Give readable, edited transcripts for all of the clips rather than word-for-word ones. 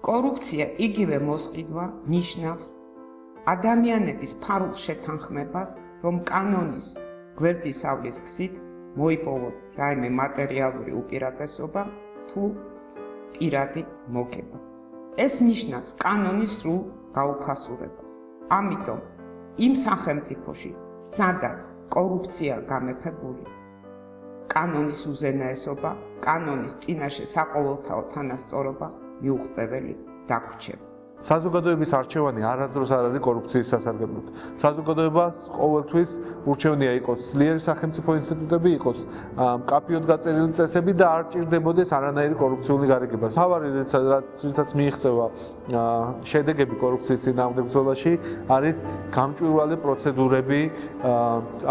კორუფცია იგივე მოსყიდვა ნიშნავს ადამიანების ფარულ შეთანხმებას, რომ კანონის გვერდის ავლის გზით მოიპოვოთ რაიმე მატერიალური უპირატესობა თუ პირადი მოგება. ეს ნიშნავს კანონის სრულ გაუფასურებას. ამიტომ იმ სახელმწიფოში, სადაც კორუფცია გამეფებული, კანონის უზენაესობა, კანონის წინაშე საყოველთაო თანასწორობა მიუღწეველი დაგვრჩება. საზოგადოების არჩევანი არასდროს არ არის კორუფციის სასარგებლოდ. საზოგადოებას ყოველთვის ურჩევნია იყოს ძლიერი სახელმწიფო ინსტიტუტები, იყოს მკაფიოდ გაწერილი წესები და არ ჭირდებოდეს არანაირი კორუფციული გარიგება. თავარი რითაც მიიღწევა შედეგები კორუფციის წინააღმდეგ ბრძოლაში არის გამჭვირვალე პროცედურები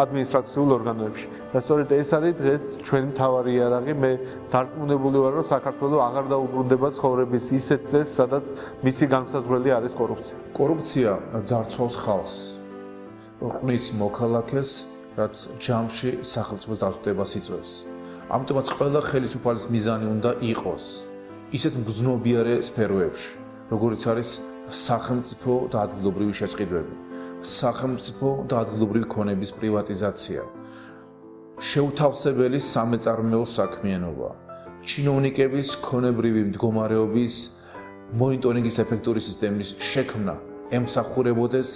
ადმინისტრაციულ ორგანოებში. და სწორედ ეს არის დღეს ჩვენი მთავარი იარაღი. მე დარწმუნებული ვარ, რომ საქართველოს აღარ დაუბრუნდება ცხოვრების ისეთ წესს, სადაც მისი განსაზღვრელი არის კორუფცია. კორუფცია ძარცვავს ხალხს, ყნის მოქალაქეს, რაც ჯამში სახელმწიფოს დასუსტებას იწვევს. ამიტომაც ყველა ხელისუფალის მიზანი უნდა იყოს ისეთ მგრძნობიარე სფეროებში, როგორიც არის სახელმწიფო და ადგილობრივი შესყიდვები, სახელმწიფო და ადგილობრივი ქონების პრივატიზაცია, შეუთავსებელი სამეწარმეო საქმიანობა, ჩინოვნიკების ქონებრივი მდგომარეობის მონიტორინგის ეფექტური სისტემის შექმნა ემსახურებოდეს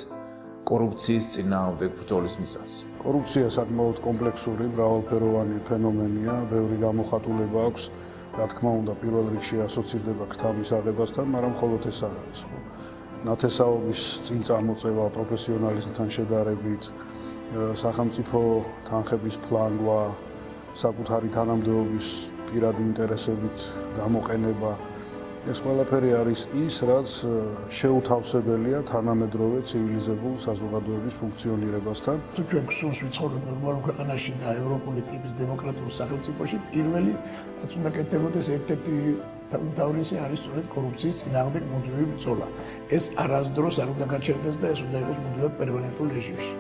კორუფციის წინააღმდეგ ბრძოლის მიზანს. კორუფცია საკმაოდ კომპლექსური, მრავალფეროვანი ფენომენია, ბევრი გამოხატულება აქვს. რა თქმა უნდა, პირველ რიგში ასოცირდება ქთამის აღებასთან, მაგრამ მხოლოდ ეს არ არის. ნათესაობის წინ წამოწევა პროფესიონალიზმთან შედარებით, სახელმწიფო თანხების ფლანგვა, საკუთარი თანამდებობის პირადი ინტერესებით გამოყენება. ეს ყველაფერი არის ის, რაც შეუთავსებელია თანამედროვე ცივილიზებულ საზოგადოების ფუნქციონირებასთან. თუ ჩვენ გსურს ვიცხოვროთ ნორმალურ ქვეყანაში და ევროპული ტიპის დემოკრატიულ სახელმწიფოში, პირველი რაც უნდა კეთდებოდეს ერთ-ერთი უმთავრესი არის სწორედ კორუფციის წინააღმდეგ მუდმივი ბრძოლა. ეს არასდროს არ უნდა გაჩერდეს და ეს უნდა იყოს მუდმივად პერმანენტულ რეჟიმში.